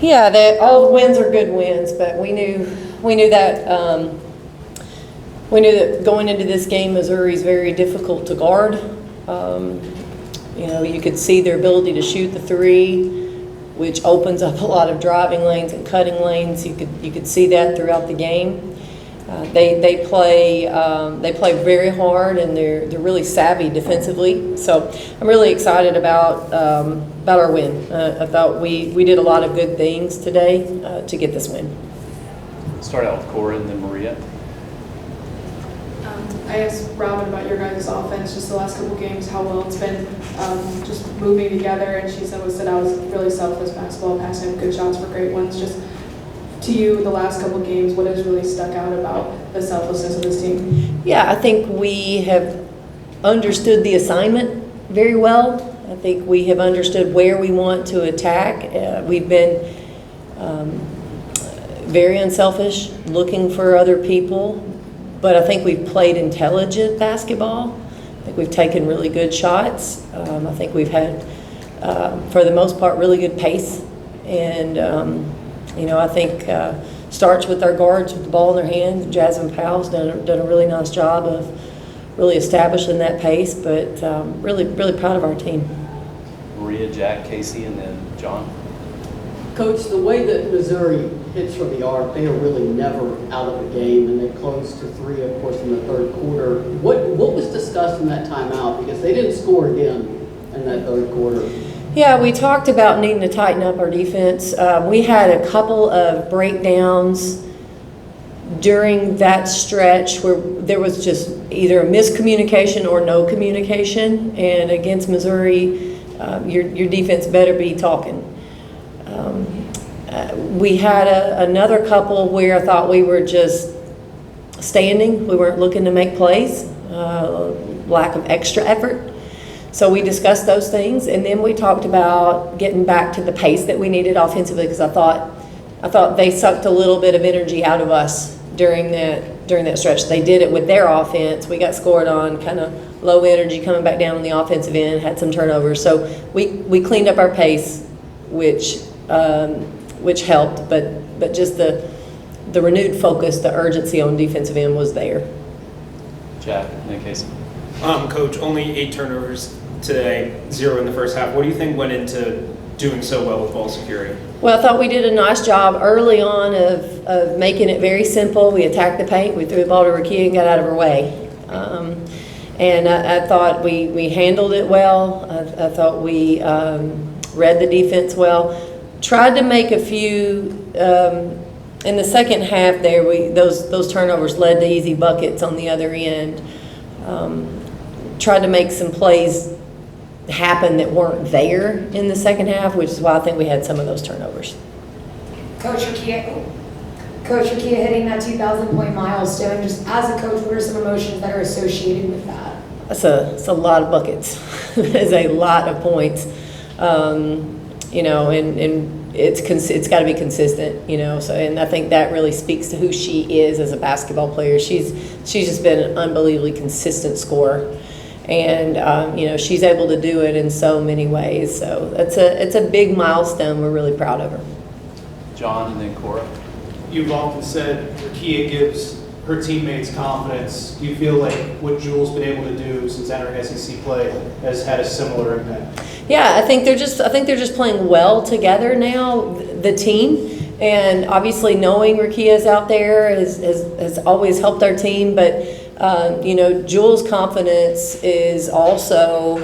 Yeah, all the wins are good wins, but we knew that going into this game, Missouri is very difficult to guard. You could see their ability to shoot the three, which opens up a lot of driving lanes and cutting lanes. You could see that throughout the game. They play very hard, and they're really savvy defensively. So I'm really excited about our win. I thought we did a lot of good things today to get this win. Start out with Cora and then Maria. I asked Robin about your guys' offense, just the last couple games, how well it's been just moving together, and she said I was really selfless basketball, passing up good shots for great ones. Just to you, the last couple games, what has really stuck out about the selflessness of this team? Yeah, I think we have understood the assignment very well. I think we have understood where we want to attack. We've been very unselfish, looking for other people. But I think we've played intelligent basketball. I think we've taken really good shots. I think we've had, for the most part, really good pace. And, I think starts with our guards with the ball in their hands. Jasmine Powell's done a really nice job of really establishing that pace, but really, really proud of our team. Maria, Jack, Casey, and then John. Coach, the way that Missouri hits from the arc, they are really never out of the game, and they closed to 3, of course, in the third quarter. What was discussed in that timeout? Because they didn't score again in that third quarter. Yeah, we talked about needing to tighten up our defense. We had a couple of breakdowns during that stretch where there was just either a miscommunication or no communication. And against Missouri, your defense better be talking. We had another couple where I thought we were just standing. We weren't looking to make plays, lack of extra effort. So we discussed those things, and then we talked about getting back to the pace that we needed offensively, because I thought they sucked a little bit of energy out of us during that stretch. They did it with their offense. We got scored on, kind of low energy coming back down on the offensive end, had some turnovers. So we cleaned up our pace, which helped, but just the renewed focus, the urgency on defensive end was there. Jack, and then Casey. Coach, only 8 turnovers today, 0 in the first half. What do you think went into doing so well with ball security? Well, I thought we did a nice job early on of making it very simple. We attacked the paint, we threw the ball to Ria and got out of her way. And I thought we handled it well. I thought we read the defense well. Tried to make a few in the second half there. Those turnovers led to easy buckets on the other end. Tried to make some plays happen that weren't there in the second half, which is why I think we had some of those turnovers. Coach Ria hitting that 2,000-point milestone. Just as a coach, what are some emotions that are associated with that? It's a lot of buckets. It's a lot of points. And it's got to be consistent, So, and I think that really speaks to who she is as a basketball player. She's just been an unbelievably consistent scorer, and she's able to do it in so many ways. So it's a big milestone. We're really proud of her. John, and then Cora. You've often said Ria gives her teammates confidence. Do you feel like what Jewel's been able to do since entering SEC play has had a similar impact? Yeah, I think they're just playing well together now, the team, and obviously knowing Rikia's out there has always helped our team. But Jewel's confidence is also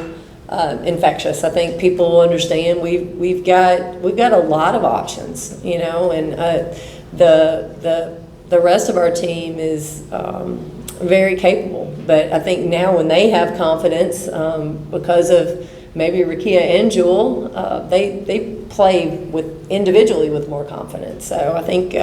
infectious. I think people understand we've got a lot of options, and the rest of our team is very capable. But I think now when they have confidence, because of maybe Ria and Jewel, they play individually with more confidence. So I think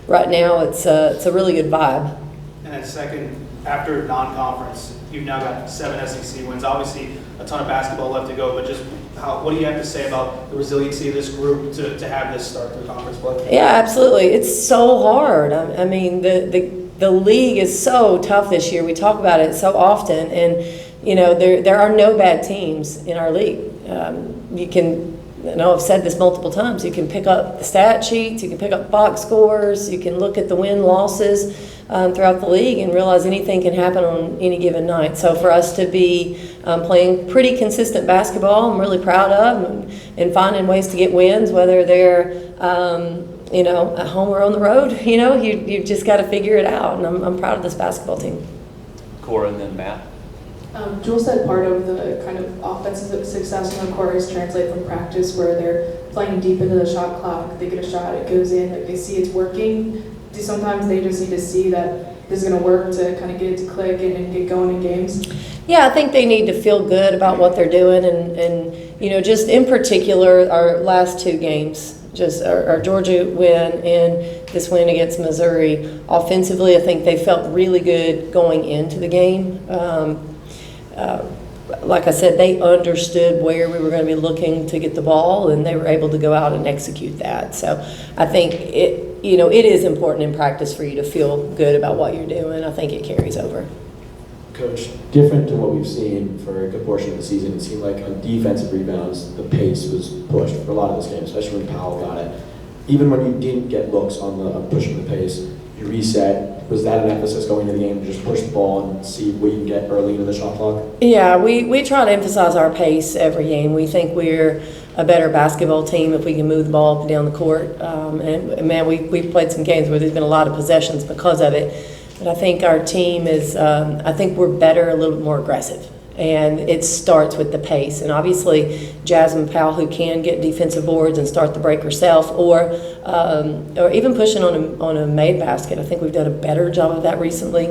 right now it's a really good vibe. And then second, after non-conference, you've now got 7 SEC wins. Obviously, a ton of basketball left to go, but just what do you have to say about the resiliency of this group to have this start to conference play? Yeah, absolutely. It's so hard. I mean, the league is so tough this year. We talk about it so often, and there are no bad teams in our league. I know I've said this multiple times, you can pick up the stat sheets, you can pick up box scores, you can look at the win-losses throughout the league and realize anything can happen on any given night. So for us to be playing pretty consistent basketball, I'm really proud of, and finding ways to get wins, whether they're at home or on the road. You've just got to figure it out, and I'm proud of this basketball team. Cora and then Matt. Jewel said part of the kind of offensive success in the court is translate from practice, where they're playing deep into the shot clock. They get a shot, it goes in, like they see it's working. Sometimes they just need to see that this is going to work to kind of get it to click and get going in games. Yeah, I think they need to feel good about what they're doing, and just in particular, our last two games, just our Georgia win and this win against Missouri. Offensively, I think they felt really good going into the game. Like I said, they understood where we were going to be looking to get the ball, and they were able to go out and execute that. So I think it is important in practice for you to feel good about what you're doing. I think it carries over. Coach, different to what we've seen for a good portion of the season, it seemed like on defensive rebounds, the pace was pushed for a lot of this game, especially when Powell got it. Even when you didn't get looks on pushing the pace, you reset. Was that an emphasis going into the game to just push the ball and see what you can get early into the shot clock? Yeah, we try to emphasize our pace every game. We think we're a better basketball team if we can move the ball up and down the court. And man, we've played some games where there's been a lot of possessions because of it. But I think our team is, I think we're better, a little bit more aggressive. And it starts with the pace. And obviously, Jasmine Powell, who can get defensive boards and start the break herself, or even pushing on a made basket. I think we've done a better job of that recently.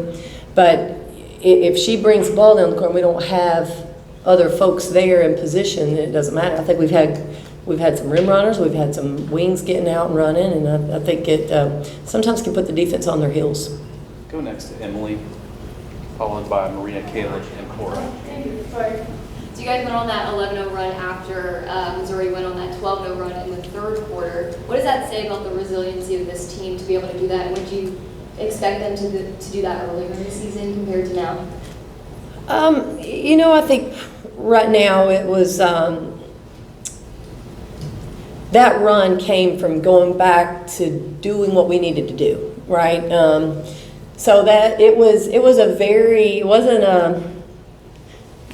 But if she brings the ball down the court and we don't have other folks there in position, it doesn't matter. I think we've had some rim runners, we've had some wings getting out and running, and I think it sometimes can put the defense on their heels. Go next to Emily, followed by Maria, Caleb, and Cora. So you guys went on that 11-0 run after Missouri went on that 12-0 run in the third quarter. What does that say about the resiliency of this team to be able to do that? And would you expect them to do that earlier in the season compared to now? I think right now it was that run came from going back to doing what we needed to do, right? So that it wasn't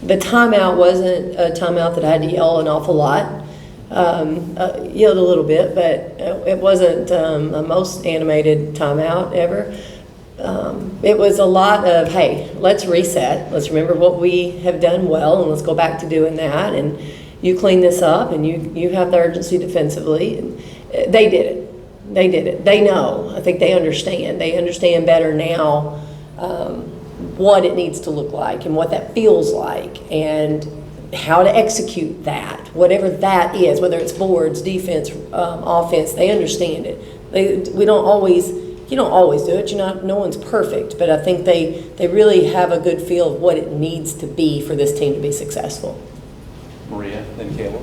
the timeout wasn't a timeout that I had to yell an awful lot. Yelled a little bit, but it wasn't a most animated timeout ever. It was a lot of, hey, let's reset. Let's remember what we have done well, and let's go back to doing that. And you clean this up, and you have the urgency defensively. And they did it. They did it. They know. I think they understand. They understand better now what it needs to look like and what that feels like and how to execute that, whatever that is, whether it's boards, defense, offense. They understand it. You don't always do it. No one's perfect, but I think they really have a good feel of what it needs to be for this team to be successful. Maria, then Caleb.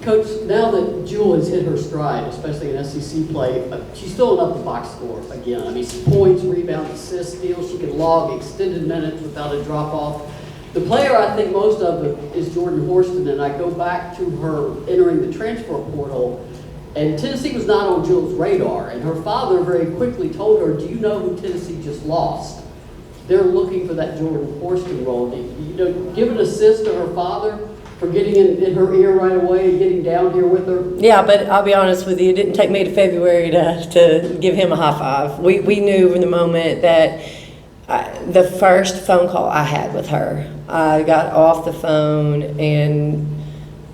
Coach, now that Jewel has hit her stride, especially in SEC play, she's still enough to box score again. I mean, points, rebounds, assists, steals. She can log extended minutes without a drop-off. The player I think most of is Jordan Horston, and I go back to her entering the transfer portal, and Tennessee was not on Jewel's radar, and her father very quickly told her, do you know who Tennessee just lost? They're looking for that Jordan Horston role. Give an assist to her father for getting in her ear right away and getting down here with her. Yeah, but I'll be honest with you, it didn't take me to February to give him a high five. We knew from the moment that the first phone call I had with her, I got off the phone and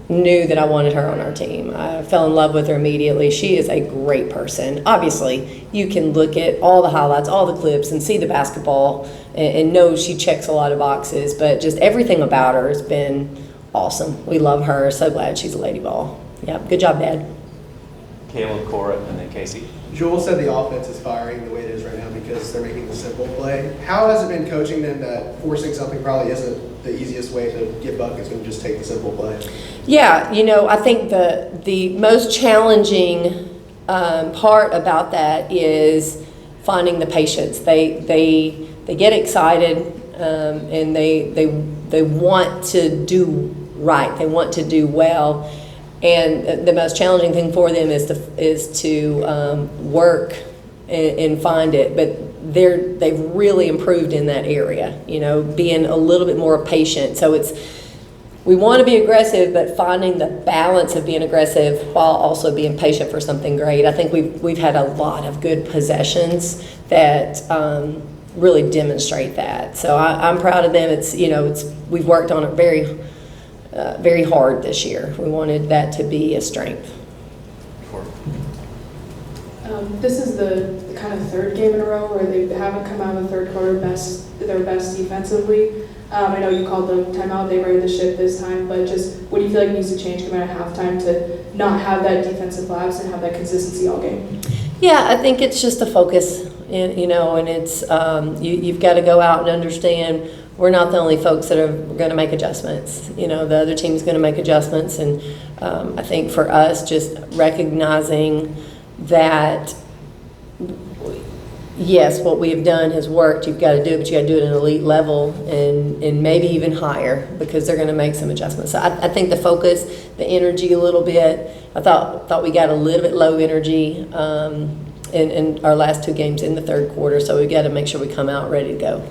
knew that I wanted her on our team. I fell in love with her immediately. She is a great person. Obviously, you can look at all the highlights, all the clips, and see the basketball and know she checks a lot of boxes, but just everything about her has been awesome. We love her. So glad she's a Lady Vol. Yeah, good job, Dad. Caleb, Cora, and then Casey. Jewel said the offense is firing the way it is right now because they're making the simple play. How has it been coaching them that forcing something probably isn't the easiest way to get buckets when you just take the simple play? Yeah, I think the most challenging part about that is finding the patience. They get excited and they want to do right. They want to do well. And the most challenging thing for them is to work and find it, but they've really improved in that area, being a little bit more patient. So we want to be aggressive, but finding the balance of being aggressive while also being patient for something great. I think we've had a lot of good possessions that really demonstrate that. So I'm proud of them. We've worked on it very hard this year. We wanted that to be a strength. This is the kind of third game in a row where they haven't come out of the third quarter their best defensively. I know you called them timeout, they righted the ship this time, but just what do you feel like needs to change coming out of halftime to not have that defensive lapse and have that consistency all game? Yeah, I think it's just a focus, and it's you've got to go out and understand we're not the only folks that are going to make adjustments. The other team's going to make adjustments, and I think for us, just recognizing that, yes, what we have done has worked. You've got to do it, but you got to do it at an elite level and maybe even higher, because they're going to make some adjustments. So I think the focus, the energy a little bit. I thought we got a little bit low energy in our last two games in the third quarter. So we got to make sure we come out ready to go.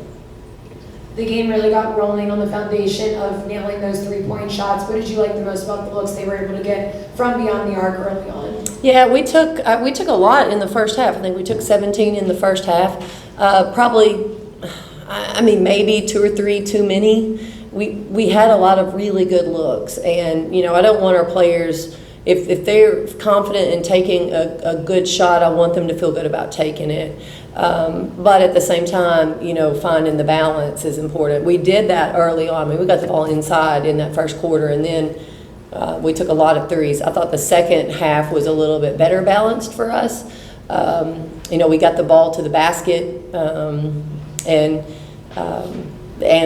The game really got rolling on the foundation of nailing those 3-point shots. What did you like the most about the looks they were able to get from beyond the arc early on? Yeah, we took a lot in the first half. I think we took 17 in the first half. Probably, maybe 2 or 3 too many. We had a lot of really good looks, and I don't want our players, if they're confident in taking a good shot, I want them to feel good about taking it. But at the same time, finding the balance is important. We did that early on. We got the ball inside in that first quarter, and then we took a lot of threes. I thought the second half was a little bit better balanced for us. We got the ball to the basket and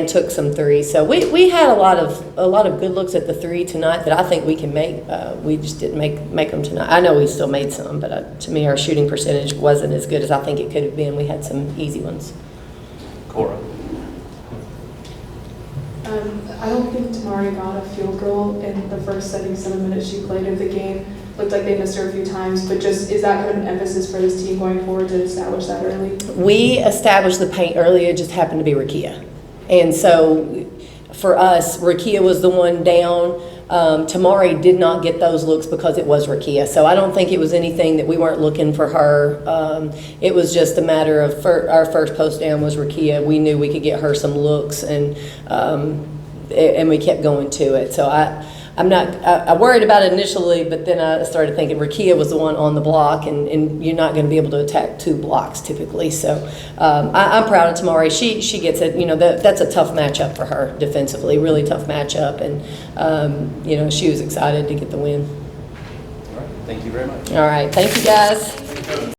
took some threes. So we had a lot of good looks at the three tonight that I think we can make. We just didn't make them tonight. I know we still made some, but to me our shooting percentage wasn't as good as I think it could have been. We had some easy ones. Cora. I don't think Tamari got a field goal in the first 7 minutes she played of the game. Looked like they missed her a few times, but just is that kind of an emphasis for this team going forward to establish that early? We established the paint early. It just happened to be Rakia. And so for us, Rakia was the one down. Tamari did not get those looks because it was Rakia. So I don't think it was anything that we weren't looking for her. It was just a matter of our first post down was Rakia. We knew we could get her some looks, and we kept going to it. So I worried about it initially, but then I started thinking Rakia was the one on the block, and you're not going to be able to attack 2 blocks typically. So I'm proud of Tamari. She gets it. That's a tough matchup for her defensively, really tough matchup, and she was excited to get the win. All right. Thank you very much. All right, thank you guys.